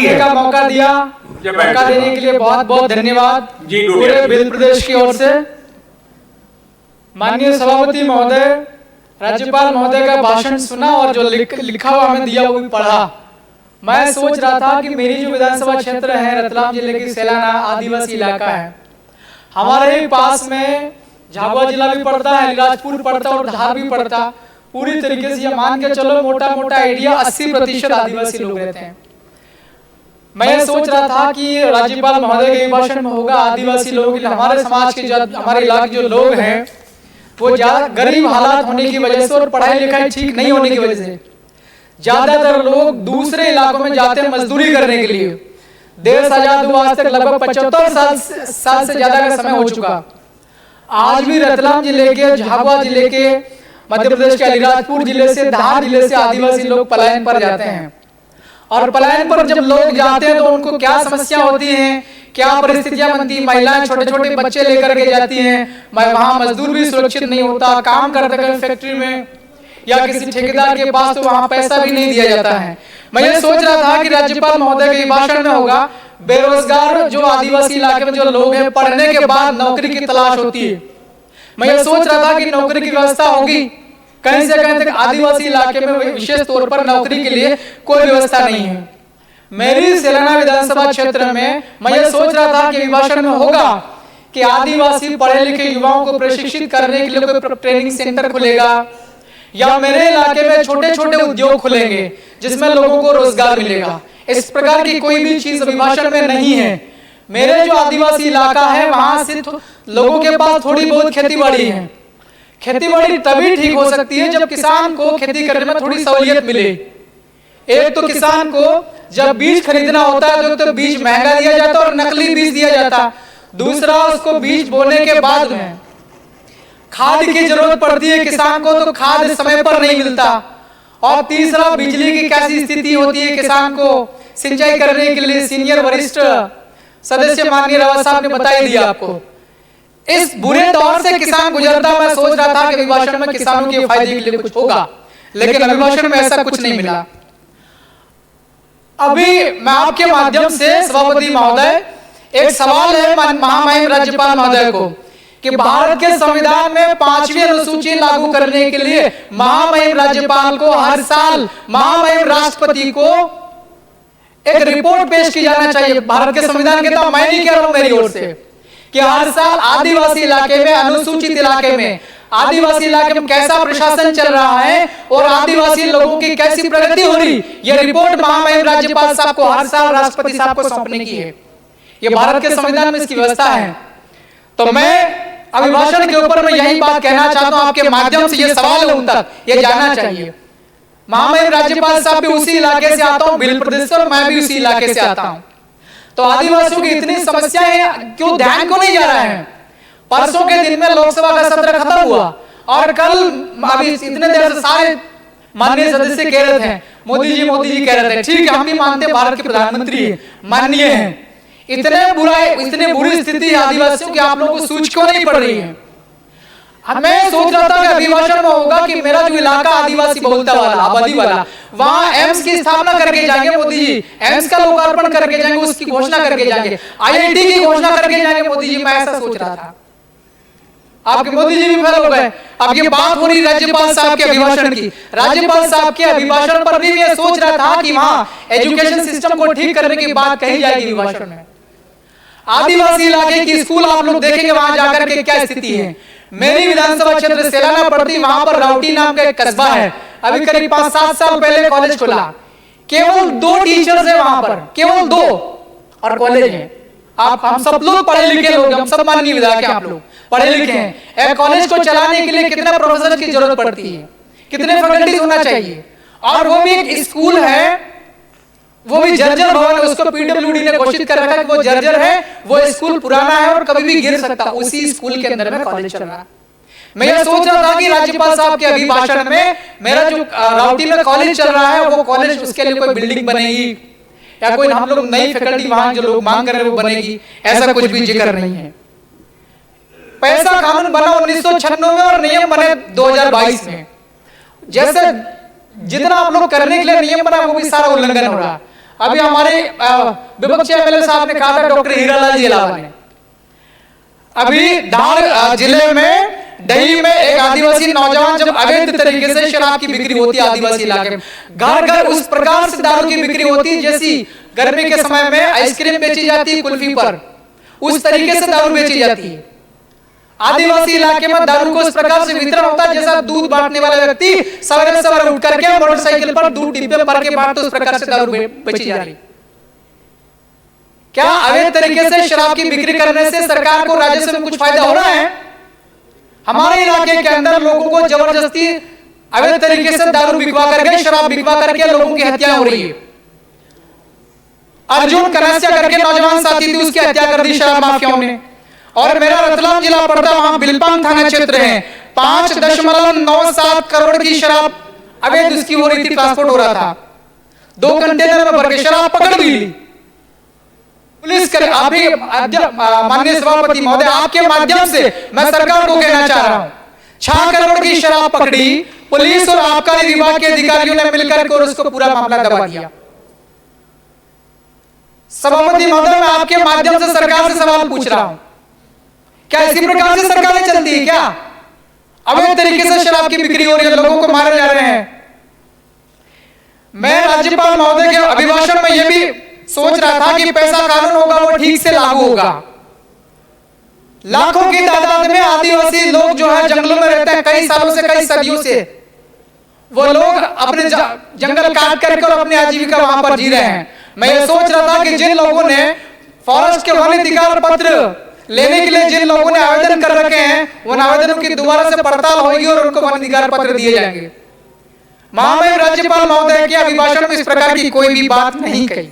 बोलने का मौका दिया, मौका देने के लिए बहुत बहुत धन्यवाद पूरे भिल प्रदेश की ओर से। माननीय सभापति महोदय, राज्यपाल महोदय का भाषण सुना और जो लिखा हुआ हमें दिया वो भी पढ़ा। मैं सोच रहा था कि मेरी जो विधानसभा क्षेत्र है रतलाम जिले की सेलाना आदिवासी इलाका है, हमारे ही पास में झाबुआ जिला भी पड़ता है, अलीराजपुर पड़ता है और धार भी पड़ता। पूरी तरीके से ये मान के चलो मोटा मोटा आइडिया 80% आदिवासी लोग रहते हैं। मैं सोच रहा था कि राज्यपाल महोदय के भाषण में होगा आदिवासी लोग, हमारे समाज के हमारे इलाके जो लोग हैं वो ज्यादा गरीब हालात होने की वजह से और पढ़ाई लिखाई ठीक नहीं होने की वजह से ज्यादातर लोग दूसरे इलाकों में जाते हैं मजदूरी करने के लिए। देश आजाद हुआ आज तक लगभग 75 साल से ज्यादा का समय हो चुका। आज भी रतलाम जिले के, झाबुआ जिले के, मध्य प्रदेश के अलीराजपुर जिले से, धार जिले से आदिवासी लोग पलायन पर जाते हैं। और पलायन पर जब लोग जाते हैं तो उनको क्या समस्या होती है, क्या परिस्थितियां बनती, महिलाएं छोटे छोटे बच्चे लेकर के जाती हैं, वहां मजदूर भी सुरक्षित नहीं होता, काम करते हैं फैक्ट्री में या किसी ठेकेदार के पास तो वहां पैसा भी नहीं दिया जाता है। मैं ये सोच रहा था कि राज्यपाल महोदय के भाषण में होगा बेरोजगार जो आदिवासी इलाके में जो लोग हैं, पढ़ने के बाद नौकरी की तलाश होती है। मैं ये सोच रहा था कि नौकरी की व्यवस्था होगी, कहीं से कहीं तक आदिवासी इलाके में विशेष तौर पर नौकरी के लिए कोई व्यवस्था नहीं है। मेरी सेलाना विधानसभा क्षेत्र में मैं ये सोच रहा था कि अभिभाषण में होगा कि आदिवासी पढ़े लिखे युवाओं को प्रशिक्षित करने के लिए कोई ट्रेनिंग सेंटर खुलेगा या मेरे इलाके में छोटे छोटे उद्योग खुलेंगे जिसमें लोगों को रोजगार मिलेगा। इस प्रकार की कोई भी चीज अभिभाषण में नहीं है। मेरे जो आदिवासी इलाका है वहां से लोगों के पास थोड़ी बहुत खेती बाड़ी है। खेती बाड़ी तभी ठीक हो सकती है जब किसान को खेती करने में थोड़ी सहूलियत मिले। एक तो किसान को जब बीज खरीदना होता है तो बीज महंगा दिया जाता और नकली बीज दिया जाता। दूसरा, उसको बीज बोने के बाद में खाद की जरूरत पड़ती है किसान को, तो खाद समय पर नहीं मिलता। और तीसरा, बिजली की कैसी स्थिति होती है किसान को सिंचाई करने के लिए। सीनियर वरिष्ठ सदस्य माननीय रावत साहब ने बता दिया आपको। इस बुरे दौर से किसान गुजरता। मैं सोच रहा था कि अभिभाषण में किसानों के फायदे के लिए कुछ होगा, लेकिन अभिभाषण में ऐसा कुछ नहीं मिला। अभी मैं आपके माध्यम से सभापति महोदय, एक सवाल है महामहिम राज्यपाल महोदय को कि भारत के संविधान में 5वीं अनुसूची लागू करने के लिए महामहिम राज्यपाल को हर साल महामहिम राष्ट्रपति को एक रिपोर्ट पेश की जाना चाहिए। भारत के संविधान के तो मैं नहीं कह रहा हूं मेरी ओर से कि हर साल आदिवासी इलाके में, अनुसूचित इलाके में, आदिवासी इलाके में कैसा प्रशासन चल रहा है और आदिवासी लोगों की कैसी प्रगति हो रही, यह रिपोर्ट महामहिम राज्यपाल साहब को हर साल राष्ट्रपति साहब को सौंपने की है। यह भारत के संविधान में इसकी व्यवस्था है। तो मैं अभिभाषण के ऊपर मैं यही बात कहना चाहता हूं, आपके माध्यम से यह सवाल उन तक यह जानना चाहिए। महामहिम राज्यपाल साहब भी उसी इलाके से आता हूं, भिल प्रदेश से, और मैं भी उसी इलाके से आता हूं। तो आदिवासियों की इतनी समस्याएं क्यों ध्यान को नहीं जा रहा है? परसों के दिन में लोकसभा का सत्र खत्म हुआ और कल अभी इतने देर से सारे माननीय सदस्य कह रहे थे मोदी जी कह रहे थे। ठीक है, हम भी मानते भारत के प्रधानमंत्री माननीय हैं। इतने बुरी स्थिति आदिवासियों की आप लोगों को सूझ क्यों नहीं पड़ रही है? मैं सोच रहा था कि अभिभाषण में होगा कि मेरा जो इलाका आदिवासी बहुलता वाला, आबादी वाला, वहां एम्स की स्थापना करके जाएंगे मोदी जी, एम्स का लोकार्पण करके जाएंगे, उसकी घोषणा करके जाएंगे, IIT की घोषणा करके जाएंगे मोदी जी। मैं ऐसा सोच रहा था। आपके मोदी जी भी फेल हो गए। अब ये बात हो रही राज्यपाल साहब के अभिभाषण की। राज्यपाल साहब के अभिभाषण पर भी मैं सोच रहा था कि वहां एजुकेशन सिस्टम को ठीक करने की बात कही जाएगी अभिभाषण में। आदिवासी इलाके की स्कूल आप लोग देखेंगे वहां जाकर के क्या स्थिति है। मेरी विधानसभा क्षेत्र सेलाना पड़ती, वहां पर राउटी नाम का एक कस्बा है। अभी करीब 5-7 साल पहले कॉलेज खुला। केवल 2 टीचर्स है वहां पर, केवल 2, और कॉलेज है। हम सब लोग पढ़े लिखे लोग, हम सब माननीय विधायक हैं, आप लोग पढ़े लिखे हैं। एक कॉलेज को चलाने के लिए कितने प्रोफेसर की जरूरत पड़ती है, कितने फैकल्टीज होना चाहिए, और वो भी एक स्कूल है, वो भी जर्जर भवन है। उसको PWD ने घोषित कर रखा है कि वो जर्जर है, वो स्कूल पुराना है और कभी भी गिर सकता। उसी स्कूल के अंदर में कॉलेज चल रहा है। मैं ये सोच रहा था कि राज्यपाल साहब के अभिभाषण में मेरा जो राउटी में कॉलेज चल रहा है, वो कॉलेज, उसके लिए कोई बिल्डिंग बनेगी या कोई हम लोग नई फैकल्टी वहां जो लोग मांग कर रहे हैं वो बनेगी, ऐसा कुछ भी जिक्र नहीं है। पैसा कानून बना 1996 में और नियम बने 2022 में। जैसे जितना आप लोग करने के लिए नियम बना वो भी सारा उल्लंघन हो रहा। अभी हमारे विपक्षी एमएलए साहब ने कहा था डॉक्टर हीरालाल जिलावा ने, अभी धार जिले में डही में एक आदिवासी नौजवान जब अवैध तरीके से शराब की बिक्री होती है आदिवासी इलाके में, घर घर उस प्रकार से दारू की बिक्री होती है जैसी गर्मी के समय में आइसक्रीम बेची जाती है कुल्फी पर, उस तरीके से दारू बेची जाती है। आदिवासी इलाके में दारू को इस प्रकार से वितरण होता है जैसा दूध बांटने वाला व्यक्ति सवेरे सवेरे उठ करके मोटरसाइकिल पर दूध डिब्बे भर के बांटते, उस प्रकार से दारू बेची जा रही। क्या अवैध तरीके से शराब की बिक्री करने से सरकार को राजस्व में कुछ फायदा हो रहा है? हमारे इलाके के अंदर लोगों को जबरदस्ती अवैध तरीके से दारू बिकवा करके, शराब बिकवा करके लोगों की हत्या हो रही है। अर्जुन कनासिया करके नौजवान साथी थी, उसकी हत्या कर दी शराब माफियाओं ने। और मेरा रतलाम जिला पड़ता, वहां बिलपांग थाना क्षेत्र है, 5.97 करोड़ की शराब अवैध उसकी हो रही थी, ट्रांसपोर्ट हो रहा था। 2 कंटेनर में भर के शराब पकड़ भी ली पुलिस करे। अभी माननीय सभापति महोदय, आपके माध्यम से मैं सरकार को कहना चाह रहा हूं, 6 करोड़ की शराब पकड़ी पुलिस और आबकारी विभाग के अधिकारियों ने मिलकर और उसको पूरा मामला दबा दिया। सभापति महोदय, मैं आपके माध्यम से सरकार से सवाल पूछ रहा हूं, क्या इसी प्रकार से सरकारें चलती है क्या? अवैध तरीके से शराब की बिक्री हो रही है, लोगों को मारे जा रहे हैं। मैं राज्यपाल महोदय के अभिभाषण में यह भी सोच रहा था कि पैसा कानून होगा वो ठीक से लागू होगा। लाखों की तादाद में आदिवासी लोग जो है जंगलों में रहते हैं, कई सालों से, कई सदियों से वो लोग अपने जंगल काट करके और अपनी आजीविका वहां पर जी रहे हैं। मैं ये सोच रहा था कि जिन लोगों ने फॉरेस्ट के वन अधिकार पत्र लेने के लिए जिन लोगों ने आवेदन कर रखे हैं, उन आवेदनों की दोबारा से पड़ताल होगी और उनको वन अधिकार पत्र दिए जाएंगे। महामहिम राज्यपाल महोदय के अभिभाषण में इस प्रकार की कोई भी बात नहीं कही।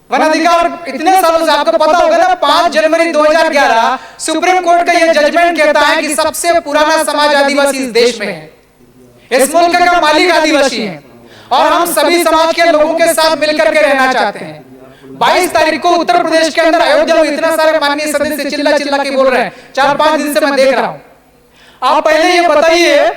वन अधिकार इतने सालों से, आपको पता होगा ना, 5 जनवरी 2011 सुप्रीम कोर्ट का यह जजमेंट कहता है कि सबसे पुराना समाज आदिवासी इस देश में है, इस मुल्क का मालिक आदिवासी है और हम सभी समाज के लोगों के साथ मिलकर के रहना चाहते हैं। 22 तारीख को उत्तर प्रदेश के अंदर अयोध्या में इतना सारे माननीय सदस्य चिल्ला चिल्ला के बोल रहे हैं, 4-5 दिन से मैं देख रहा हूं। आप पहले ये बताइए,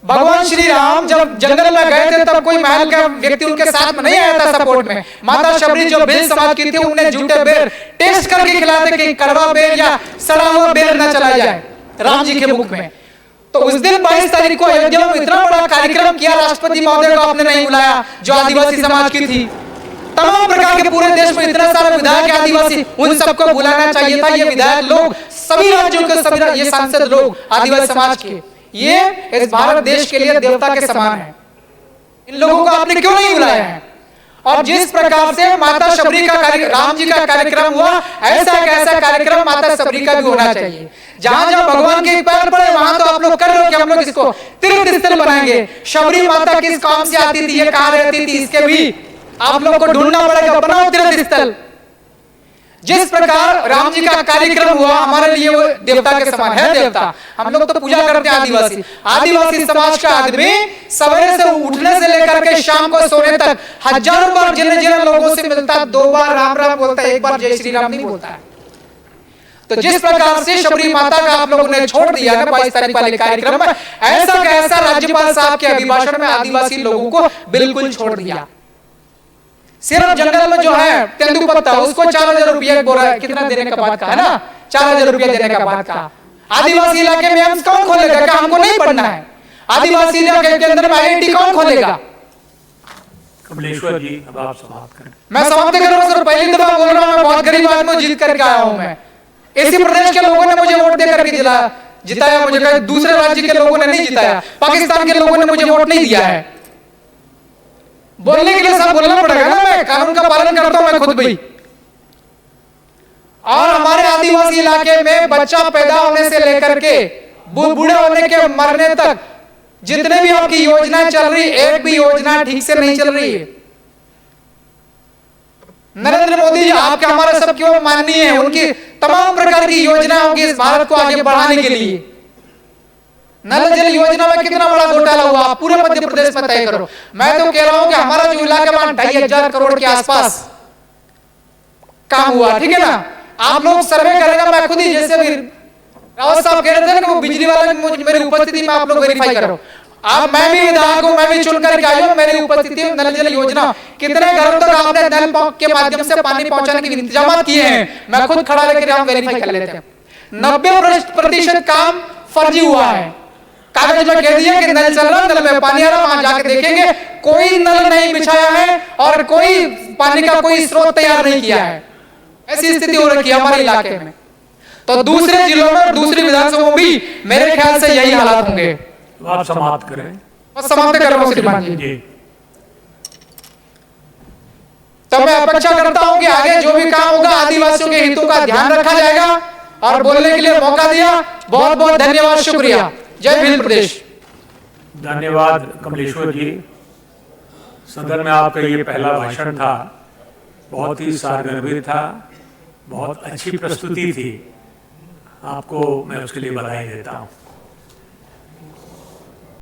भगवान श्री राम जब जंगल में गए थे तब कोई महल का व्यक्ति उनके साथ में नहीं आया था सपोर्ट में। माता शबरी जो बेल समाज की थी, उन्हें झूठे बेर टेस्ट करके खिलाते कि कड़वा बेर या सड़ा हुआ बेर न चला जाए राम जी के मुख में। तो उस दिन 22 तारीख को अयोध्या में इतना बड़ा कार्यक्रम किया, राष्ट्रपति महोदय को आपने नहीं बुलाया जो आदिवासी समाज की थी। तमाम प्रकार के पूरे देश में इतना सारा विधायक आदिवासी, उन सबको बुलाना चाहिए था। ये विधायक लोग सभी राज्यों के, सभी ये सांसद लोग आदिवासी समाज के, ये इस भारत देश के लिए देवता के समान है। इन लोगों को आपने क्यों नहीं बुलाया है? और जिस प्रकार से माता शबरी का राम जी का कार्यक्रम हुआ, ऐसा कार्यक्रम माता शबरी का भी होना चाहिए। जहां जहां भगवान के पैर पड़े वहां तो आप लोग कर रहे हो कि हम लोग इसको तीर्थ स्थल बनाएंगे। शबरी माता किस काम से आती थी, ये कहां रहती थी, इसके भी आप लोग को ढूंढना पड़ेगा, बनाओ तीर्थ स्थल। जिस प्रकार राम जी का कार्यक्रम हुआ, हमारे लिए वो देवता के समान है। देवता हम लोग तो पूजा करते हैं। आदिवासी समाज का आदमी सवेरे से उठने से लेकर के शाम को सोने तक हजारों बार जिन लोगों से मिलता है, 2 बार राम राम बोलता है, 1 बार जय श्री राम नहीं बोलता है। तो जिस प्रकार से शबरी माता का आप लोगों ने छोड़ दिया ना 22 तारीख वाले कार्यक्रम में, ऐसा राज्यपाल साहब के अभिभाषण में आदिवासी लोगों को बिल्कुल छोड़ दिया। सिर्फ जंगल में जो है तेंदुपत्ता, उसको 4000 रुपया बोल रहा है, कितना देने का बात का है ना, 4000 रुपया देने का बात का। आदिवासी इलाके में हम कौन खोलेगा? क्या हमको नहीं पढ़ना है? आदिवासी इलाके के अंदर IIT कौन खोलेगा? कमलेश्वर जी, अब आप समाप्त करें। मैं समाप्त कर रहा हूं सर, पहली दफा बोल रहा हूं, मैं बहुत गरीब आदमी जीत करके आया हूं। मैं इसी प्रदेश के लोगों ने मुझे वोट दे करके जिताया, मुझे दूसरे राज्य के लोगों ने नहीं जिताया, पाकिस्तान के लोगों ने मुझे वोट नहीं दिया है। बोलने के लिए सब बोलना पड़ेगा ना, मैं कानून का पालन करता हूं मैं खुद भी। और हमारे आदिवासी इलाके में बच्चा पैदा होने से लेकर के बूढ़े होने के मरने तक जितने भी आपकी योजनाएं चल रही, एक भी योजना ठीक से नहीं चल रही है। नरेंद्र मोदी जी आपके हमारे सब क्यों माननीय है, उनकी तमाम प्रकार की योजनाएं होंगी इस भारत को आगे बढ़ाने के लिए। नल जल योजना में कितना बड़ा घोटाला हुआ, पूरे मध्य प्रदेश में तय करो। मैं तो कह रहा हूं कि हमारा जो इलाका में 2500 करोड़ के आसपास काम हुआ, ठीक है ना। आप लोग सर्वे करेगा, मैं खुद ही, जैसे रावत साहब कह रहे थे ना कि वो बिजली वाले मेरी उपस्थिति में आप लोग वेरीफाई करो। अब मैं भी विधायक हूं, मैं भी चुन करके आई हूं, मेरी उपस्थिति में नल जल योजना कितने घरों तक आपने नल के माध्यम से पानी पहुंचाने के इंतजाम किए हैं, मैं खुद खड़ा लेकर हम वेरीफाई कर लेते हैं। 90% काम फर्जी हुआ है। कागज में कह दिया कि नल चल रहा, नल में पानी आ रहा, वहां जाके देखेंगे कोई नल नहीं बिछाया है और कोई पानी का कोई स्रोत तैयार नहीं किया है। ऐसी स्थिति हो रखी है हमारे इलाके में। तो दूसरे जिलों में और दूसरी विधानसभाओं में भी मेरे ख्याल से यही हालात होंगे। आप समाप्त करें। बस समाप्त कर रहा हूं श्रीमान जी। जी तो मैं अपेक्षा करता हूं कि आगे जो भी काम होगा आदिवासियों के हितों का ध्यान रखा जाएगा और बोलने के लिए मौका दिया, बहुत बहुत धन्यवाद, शुक्रिया। जय भील प्रदेश। धन्यवाद कमलेश्वर जी। सदन में आपका ये पहला भाषण था, बहुत ही सारगर्भित था, बहुत अच्छी प्रस्तुति थी। आपको मैं उसके लिए बधाई देता हूँ।